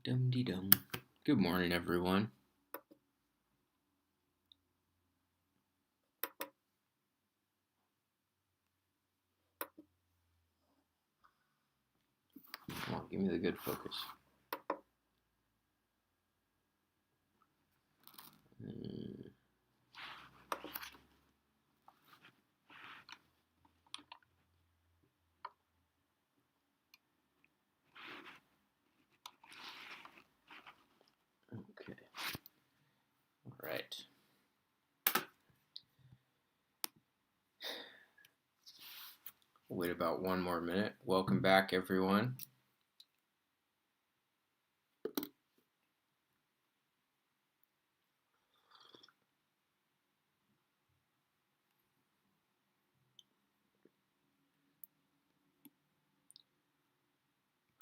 Dum-de-dum. Good morning, everyone. Come on, give me the good focus. Okay. All right. We'll wait about one more minute. Welcome back, everyone.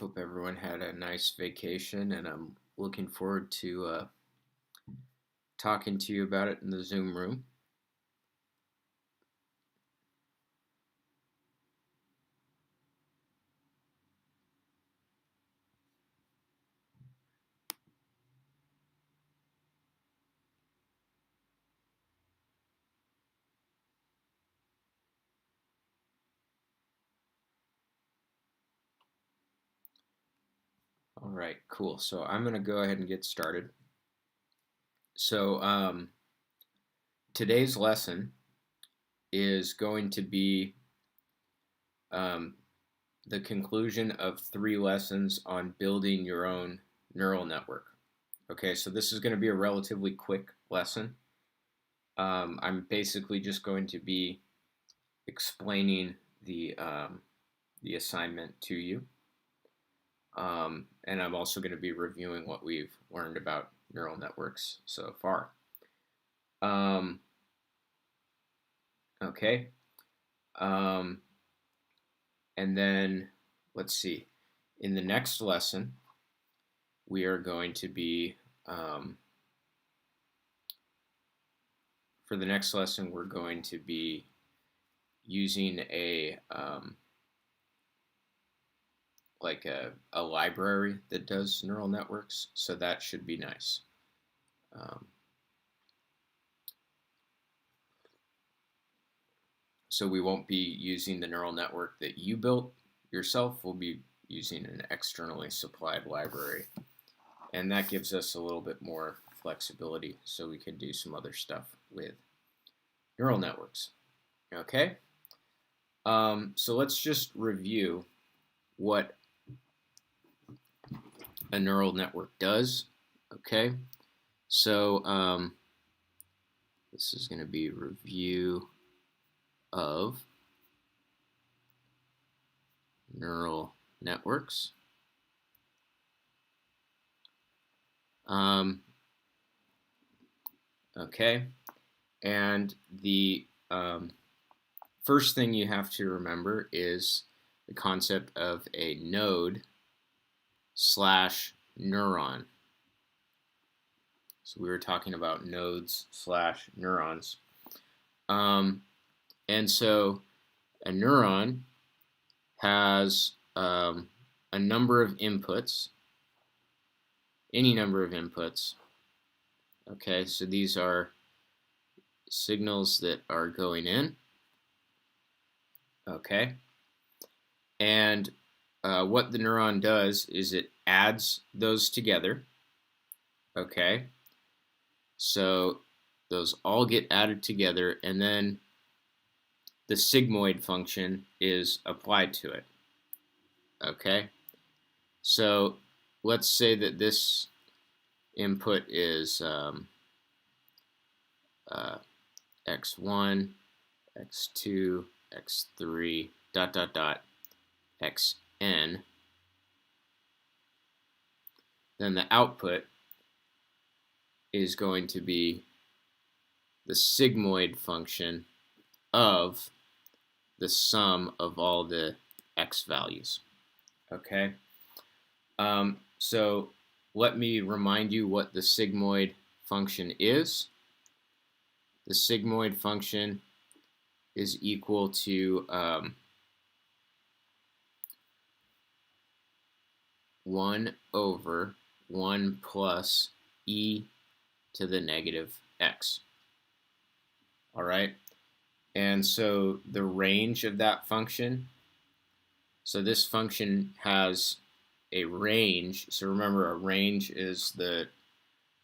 Hope everyone had a nice vacation, and I'm looking forward to talking to you about it in the Zoom room. All right, cool. So I'm going to go ahead and get started. So today's lesson is going to be the conclusion of 3 lessons on building your own neural network. Okay, so this is going to be a relatively quick lesson. I'm basically just going to be explaining the assignment to you, and I'm also going to be reviewing what we've learned about neural networks so far. Okay, and then let's see. In the next lesson, we are going to be for the next lesson, we're going to be using like a library that does neural networks, so that should be nice. So we won't be using the neural network that you built yourself. We'll be using an externally supplied library, and that gives us a little bit more flexibility so we can do some other stuff with neural networks. Okay, so let's just review what a neural network does. Okay, so this is going to be review of neural networks. Okay, and the first thing you have to remember is the concept of a node slash neuron. So we were talking about nodes slash neurons. And so a neuron has a number of inputs, any number of inputs. Okay, so these are signals that are going in. Okay, and what the neuron does is it adds those together. Okay, so those all get added together, and then the sigmoid function is applied to it. Okay, so let's say that this input is x1, x2, x3, dot, dot, dot, xn. Then the output is going to be the sigmoid function of the sum of all the x values. Okay, so let me remind you what the sigmoid function is. The sigmoid function is equal to 1 over 1 plus e to the negative x. All right, and so the range of that function, so this function has a range. So remember, a range is the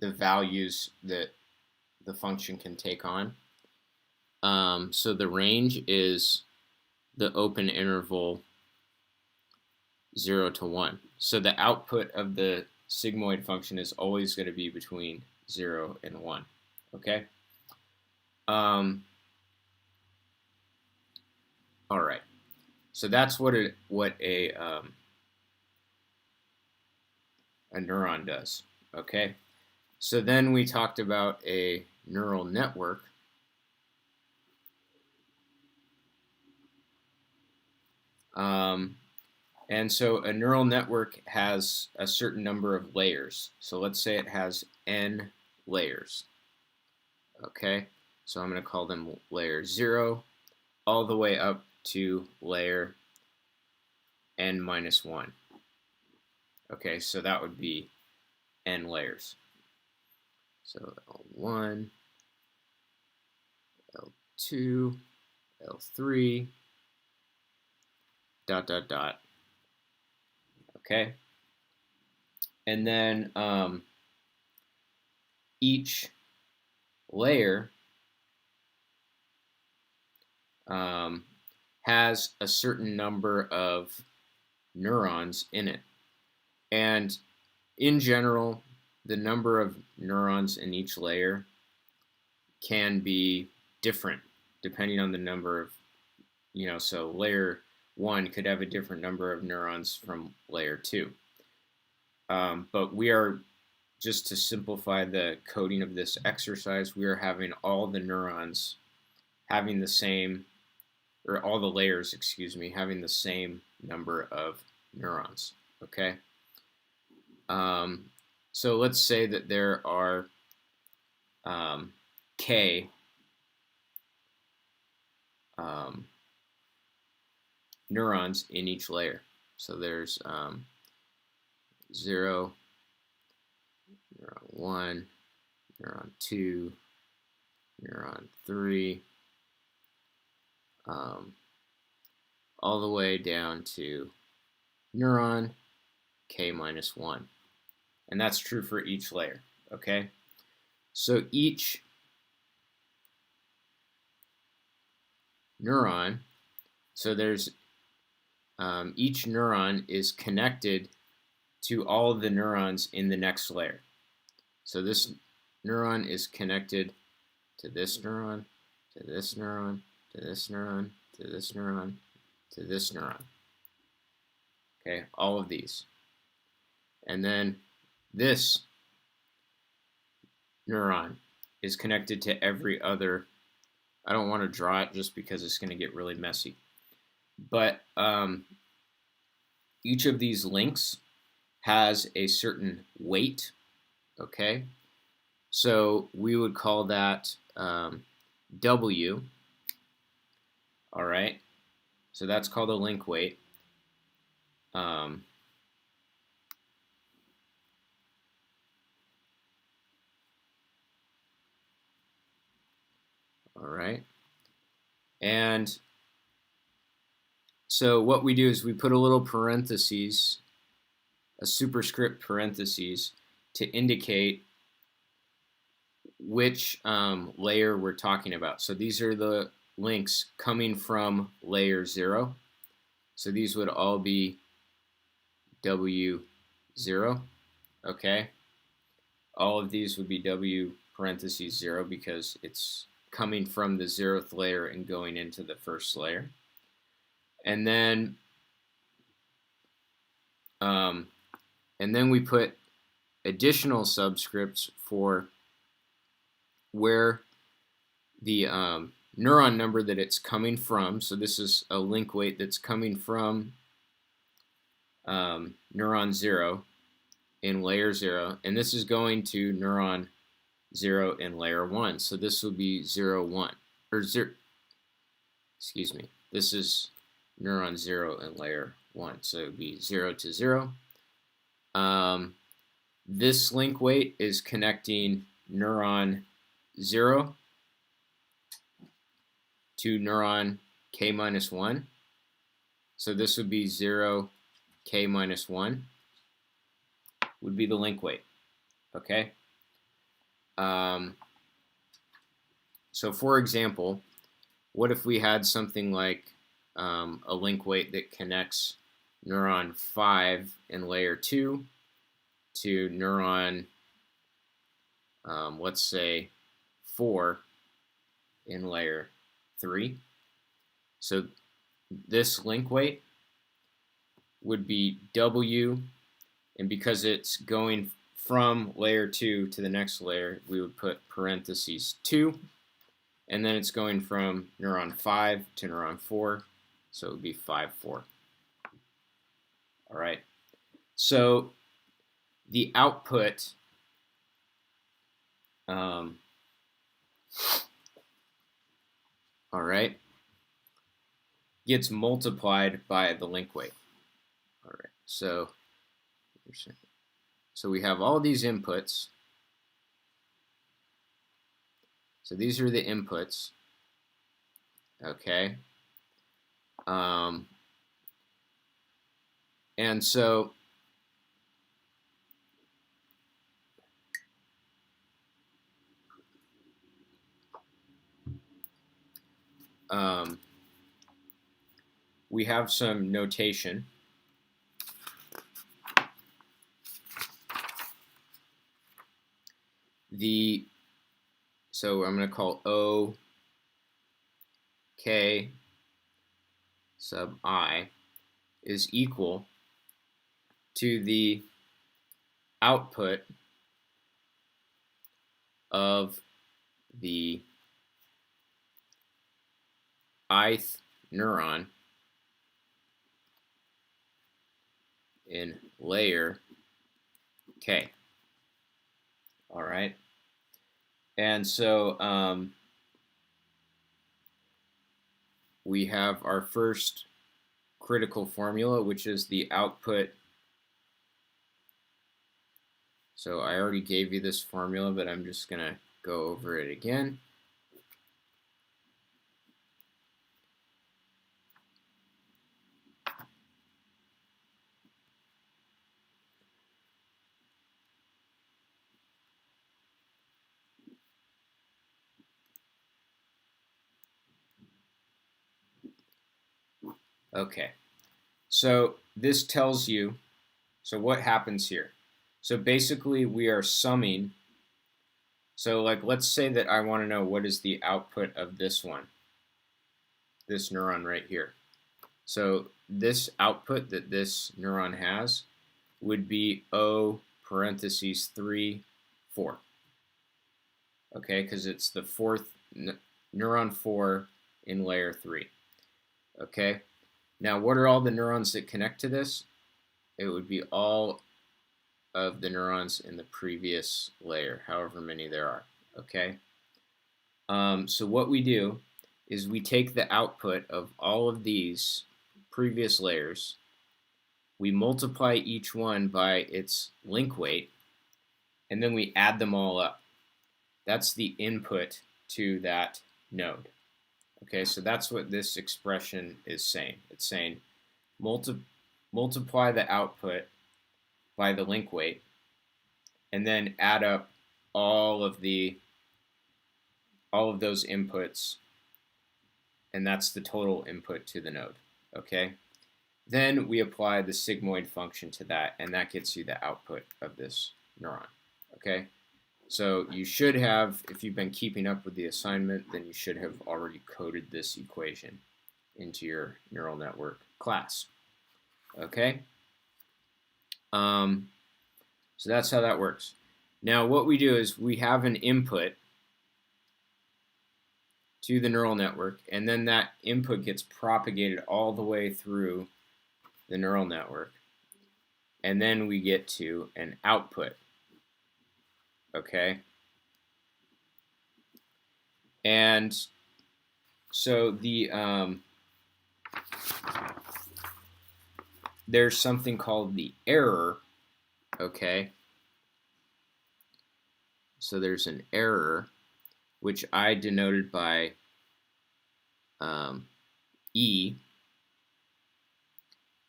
values that the function can take on. So the range is the open interval 0 to 1. So the output of the sigmoid function is always going to be between 0 and 1. Okay? All right. So that's what a neuron does. Okay? So then we talked about a neural network. And so a neural network has a certain number of layers. So let's say it has n layers. Okay, so I'm going to call them layer 0 all the way up to layer n minus 1. Okay, so that would be n layers. So L1, L2, L3, dot, dot, dot. Okay, and then each layer has a certain number of neurons in it. And in general, the number of neurons in each layer can be different depending on the number of, so layer 1 could have a different number of neurons from layer 2. But we are, just to simplify the coding of this exercise, we are having all the neurons having the same, or all the layers, having the same number of neurons, okay? So let's say that there are k neurons in each layer. So there's 0, neuron 1, neuron 2, neuron 3, all the way down to neuron k minus 1. And that's true for each layer, okay? So each neuron, so there's each neuron is connected to all of the neurons in the next layer. So this neuron is connected to this neuron, to this neuron, to this neuron, to this neuron, to this neuron. Okay, all of these. And then this neuron is connected to every other. I don't want to draw it just because it's going to get really messy. But each of these links has a certain weight, okay? So we would call that W, all right? So that's called a link weight. All right. And so what we do is we put a little parentheses, a superscript parentheses, to indicate which layer we're talking about. So these are the links coming from layer 0. So these would all be W0, okay? All of these would be W parentheses 0 because it's coming from the 0th layer and going into the first layer. And then we put additional subscripts for where the neuron number that it's coming from. So this is a link weight that's coming from neuron 0 in layer 0, and this is going to neuron 0 in layer 1. So this would be 0, 1, or 0, excuse me, this is neuron 0 in layer 1. So it would be 0 to 0. This link weight is connecting neuron 0 to neuron k minus 1. So this would be 0, k minus 1 would be the link weight. Okay? So for example, what if we had something like a link weight that connects neuron 5 in layer 2 to neuron, let's say, 4 in layer 3. So this link weight would be W, and because it's going from layer 2 to the next layer, we would put parentheses 2, and then it's going from neuron 5 to neuron 4, so it would be 5, 4. All right. So the output all right, gets multiplied by the link weight. All right, so we have all these inputs. So these are the inputs. Okay. And so we have some notation. So I'm going to call O K sub I is equal to the output of the ith neuron in layer K. All right. And so we have our first critical formula, which is the output. So I already gave you this formula, but I'm just going to go over it again. Okay, so this tells you, so what happens here? So basically we are summing, so like let's say that I want to know what is the output of this one, this neuron right here. So this output that this neuron has would be O parentheses 3, 4. Okay, because it's the fourth neuron 4 in layer 3. Okay, now what are all the neurons that connect to this? It would be all of the neurons in the previous layer, however many there are. Okay, so what we do is we take the output of all of these previous layers, we multiply each one by its link weight, and then we add them all up. That's the input to that node. Okay, so that's what this expression is saying. It's saying multiply the output by the link weight, and then add up all of those inputs, and that's the total input to the node. Okay, then we apply the sigmoid function to that, and that gets you the output of this neuron. Okay, so you should have, if you've been keeping up with the assignment, then you should have already coded this equation into your neural network class. Okay, so that's how that works. Now what we do is we have an input to the neural network, and then that input gets propagated all the way through the neural network, and then we get to an output. Okay, and so there's something called the error. Okay, So there's an error, which I denoted by E,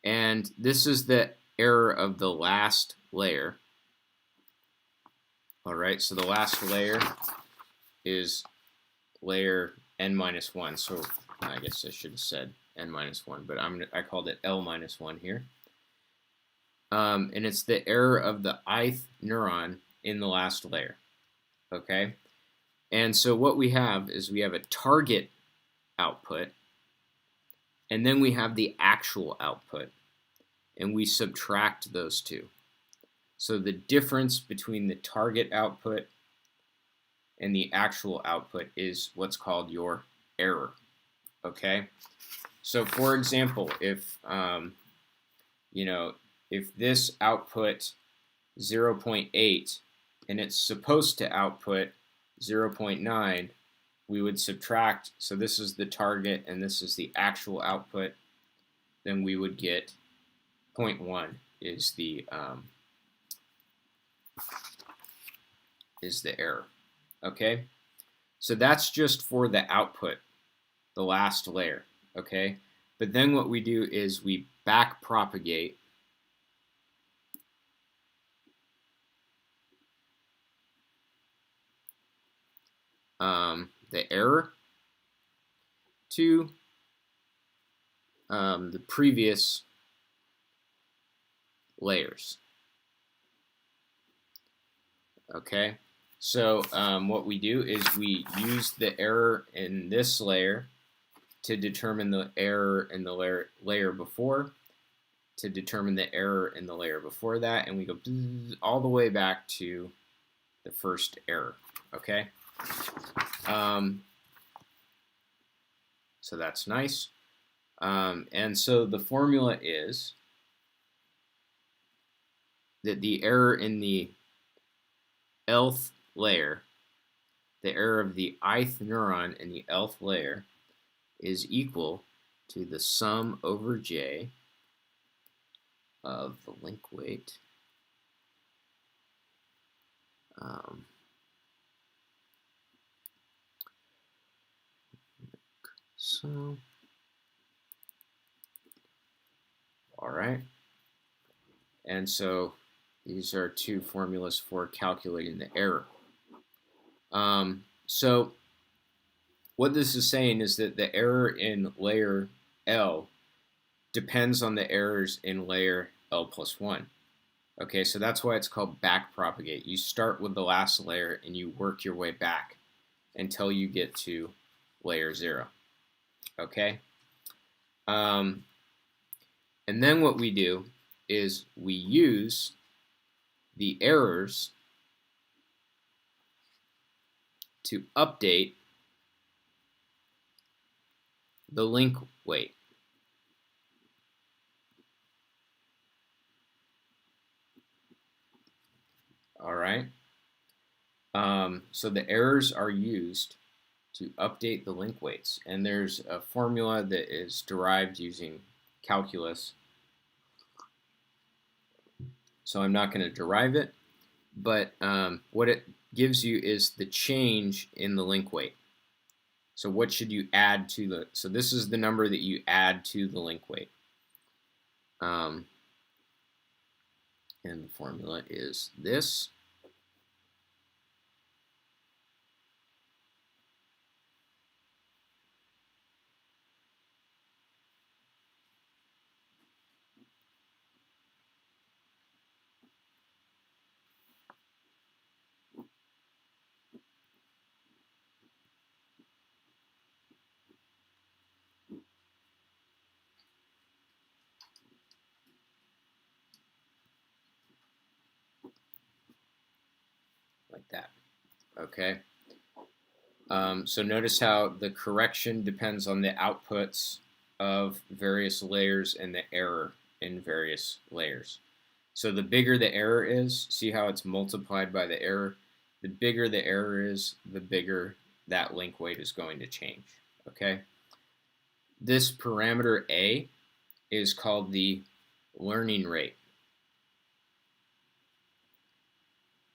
and this is the error of the last layer. All right, so the last layer is layer n-1, so I guess I should have said n-1, but I called it L-1 here. And it's the error of the ith neuron in the last layer, okay? And so what we have is we have a target output, and then we have the actual output, and we subtract those two. So the difference between the target output and the actual output is what's called your error, okay? So for example, if if this output 0.8 and it's supposed to output 0.9, we would subtract, so this is the target and this is the actual output, then we would get 0.1 is the error. Okay, so that's just for the output, the last layer. Okay, but then what we do is we back propagate the error to the previous layers. Okay, so what we do is we use the error in this layer to determine the error in the layer before, to determine the error in the layer before that, and we go all the way back to the first error. Okay, so that's nice. And so the formula is that the error in the Lth layer, the error of the ith neuron in the Lth layer, is equal to the sum over J of the link weight so all right, and so these are two formulas for calculating the error. So what this is saying is that the error in layer L depends on the errors in layer L+1. Okay, so that's why it's called back propagate. You start with the last layer and you work your way back until you get to layer 0. Okay? And then what we do is we use the errors to update the link weight. All right. So the errors are used to update the link weights, and there's a formula that is derived using calculus. So I'm not going to derive it, but what it gives you is the change in the link weight. So what should you add to the, so this is the number that you add to the link weight. And the formula is this. Like that. Okay. So notice how the correction depends on the outputs of various layers and the error in various layers. So the bigger the error is, see how it's multiplied by the error? The bigger the error is, the bigger that link weight is going to change. Okay. This parameter A is called the learning rate.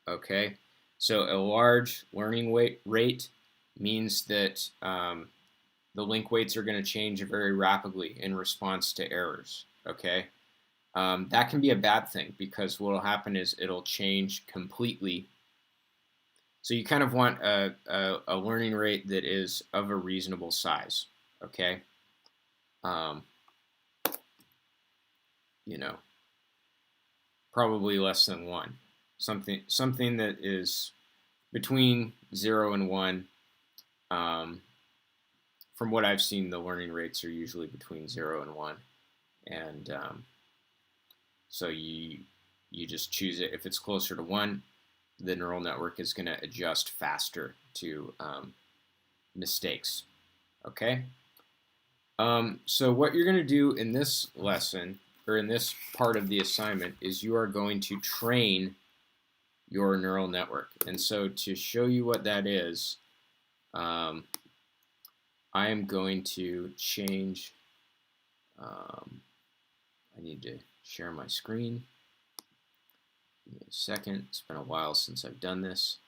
Okay. So a large learning rate means that the link weights are going to change very rapidly in response to errors. Okay, that can be a bad thing because what will happen is it'll change completely. So you kind of want a learning rate that is of a reasonable size. Okay, you know, probably less than 1. Something that is between 0 and 1. From what I've seen, the learning rates are usually between 0 and 1, and so you just choose it. If it's closer to 1, the neural network is going to adjust faster to mistakes. Okay. So what you're going to do in this lesson, or in this part of the assignment, is you are going to train your neural network. And so to show you what that is, I am going to change, I need to share my screen. Give me a second. It's been a while since I've done this.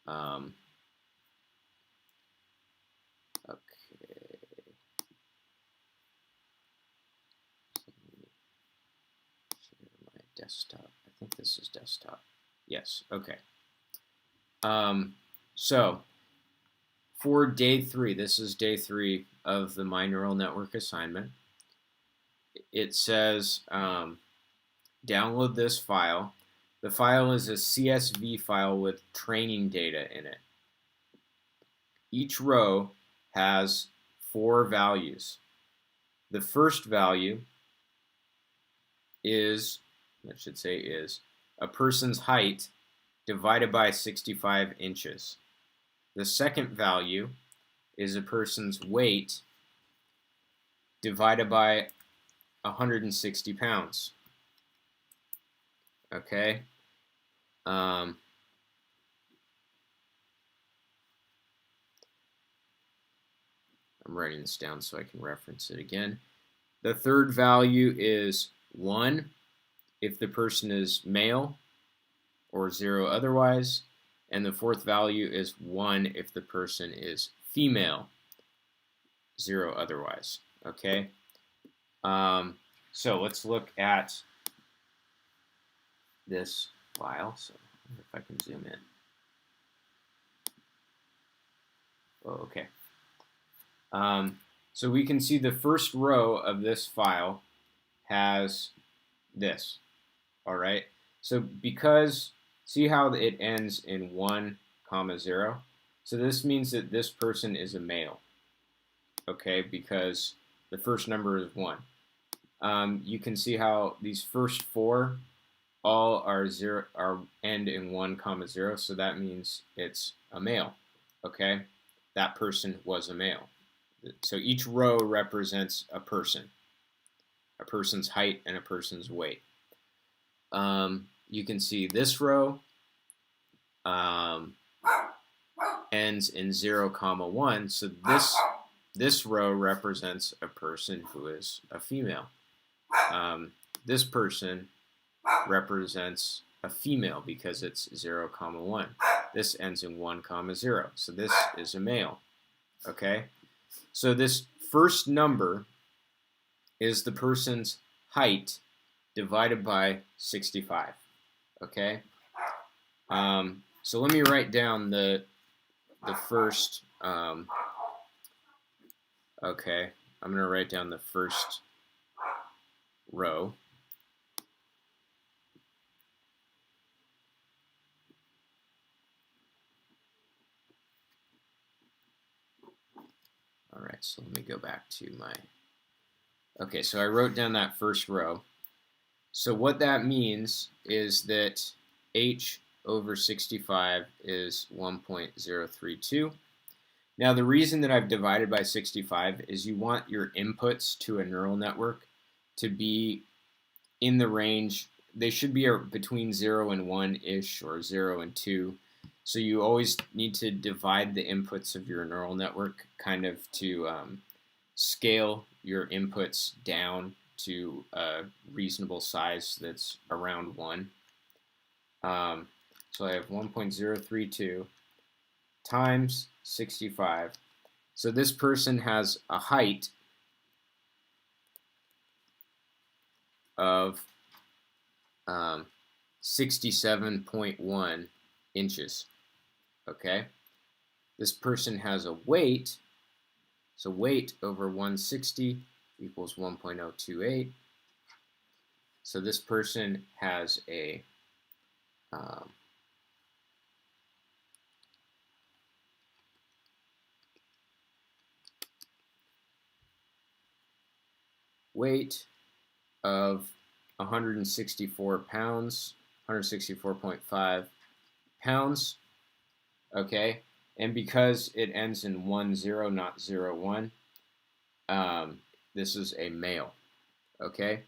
Okay. Share my desktop. I think this is desktop. Yes. Okay. So for day 3, this is day 3 of the My Neural Network assignment. It says download this file. The file is a CSV file with training data in it. Each row has 4 values. The first value is, I should say is, a person's height divided by 65 inches. The second value is a person's weight divided by 160 pounds. Okay. I'm writing this down so I can reference it again. The third value is 1 if the person is male, or 0 otherwise. And the fourth value is 1 if the person is female, 0 otherwise. Okay. So let's look at this file. So if I can zoom in. Oh, okay. So we can see the first row of this file has this. All right. So because, see how it ends in 1, 0. So this means that this person is a male. Okay, because the first number is 1. You can see how these first 4 all are end in 1, 0. So that means it's a male. Okay, that person was a male. So each row represents a person's height and a person's weight. You can see this row ends in 0, 1. So this row represents a person who is a female. This person represents a female because it's 0, 1. This ends in 1, 0. So this is a male. Okay? So this first number is the person's height divided by 65. Okay? So let me write down the first, okay, I'm going to write down the first row. All right, so let me go back to my, okay, so I wrote down that first row. So what that means is that h over 65 is 1.032. Now the reason that I've divided by 65 is you want your inputs to a neural network to be in the range, they should be between 0 and 1-ish, or 0 and 2. So you always need to divide the inputs of your neural network kind of to scale your inputs down to a reasonable size that's around 1. So I have 1.032 times 65. So this person has a height of 67.1 inches. Okay? This person has a weight, so weight over 160 equals 1.028. So this person has a weight of 164 pounds, 164.5 pounds, okay? And because it ends in 10, not 01, this is a male, okay?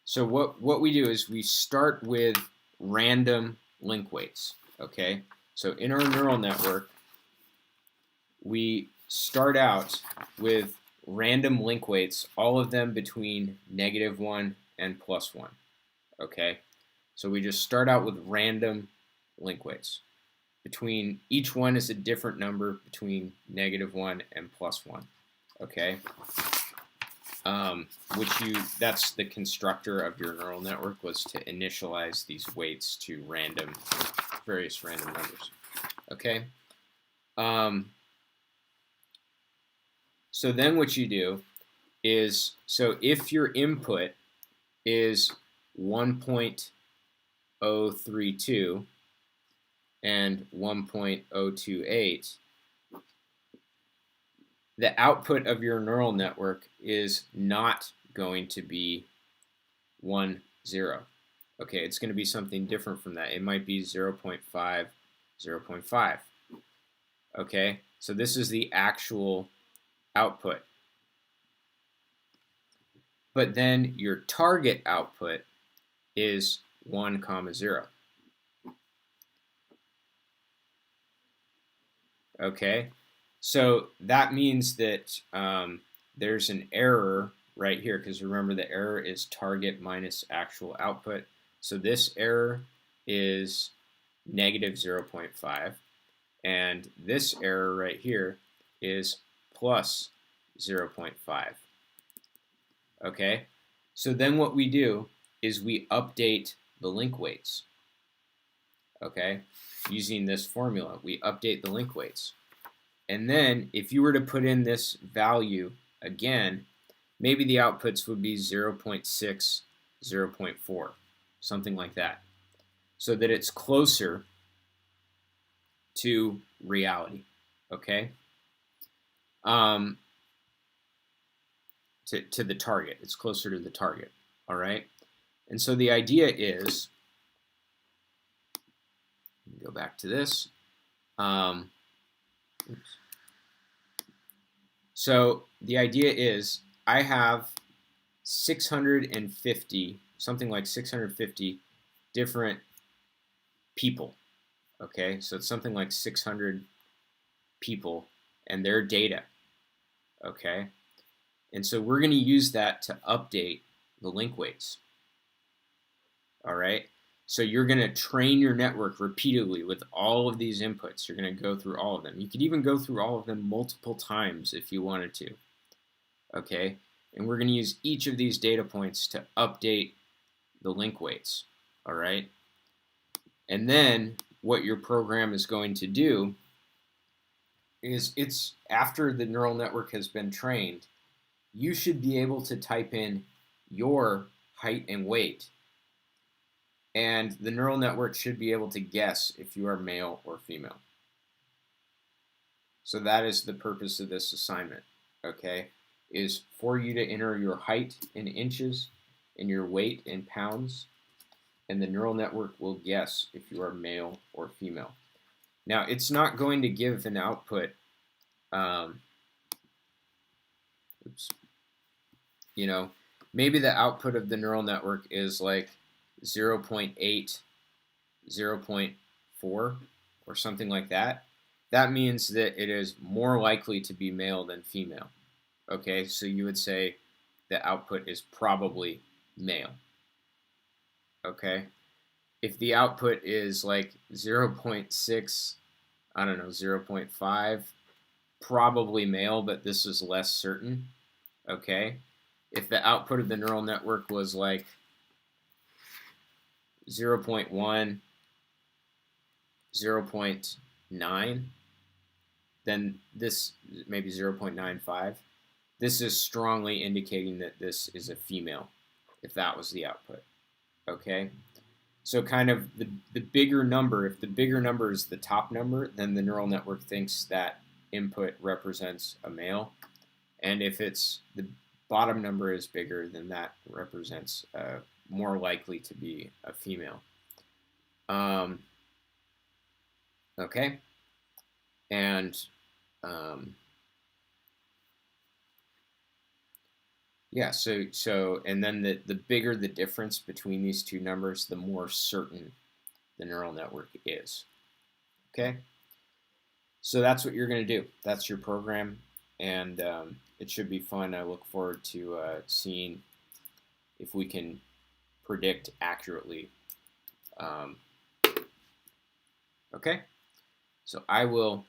So what we do is we start with random link weights, okay? So in our neural network, we start out with random link weights, all of them between -1 and +1, okay? So we just start out with random link weights. Between each one is a different number between -1 and +1, okay? That's the constructor of your neural network, was to initialize these weights to various random numbers, okay? So then what you do is, so if your input is 1.032 and 1.028, the output of your neural network is not going to be 1, 0. Okay, it's going to be something different from that. It might be 0.5, 0.5. Okay, so this is the actual output. But then your target output is 1, 0. Okay, so that means that there's an error right here, because remember the error is target minus actual output. So this error is -0.5, and this error right here is plus 0.5. Okay, so then what we do is we update the link weights. Okay, using this formula, we update the link weights. And then if you were to put in this value again, maybe the outputs would be 0.6, 0.4, something like that, so that it's closer to reality, okay? To the target. It's closer to the target, all right? And so the idea is, go back to this. So the idea is I have 650, something like 650 different people, okay? So it's something like 600 people and their data, okay? And so we're going to use that to update the link weights, all right? So you're going to train your network repeatedly with all of these inputs. You're going to go through all of them. You could even go through all of them multiple times if you wanted to, okay? And we're going to use each of these data points to update the link weights, all right? And then what your program is going to do is, it's after the neural network has been trained, you should be able to type in your height and weight, and the neural network should be able to guess if you are male or female. So that is the purpose of this assignment, okay? Is for you to enter your height in inches and your weight in pounds, and the neural network will guess if you are male or female. Now, it's not going to give an output, maybe the output of the neural network is like 0.8, 0.4, or something like that. That means that it is more likely to be male than female. Okay, so you would say the output is probably male. Okay? If the output is like 0.6, I don't know, 0.5, probably male, but this is less certain. Okay? If the output of the neural network was like 0.1, 0.9, then this maybe 0.95. This is strongly indicating that this is a female, if that was the output. Okay? So kind of the bigger number, if the bigger number is the top number, then the neural network thinks that input represents a male. And if it's the bottom number is bigger, then that represents more likely to be a female. Okay? And yeah, so and then the bigger the difference between these two numbers, the more certain the neural network is. Okay? So that's what you're going to do. That's your program, and it should be fun. I look forward to seeing if we can predict accurately. Okay? So I will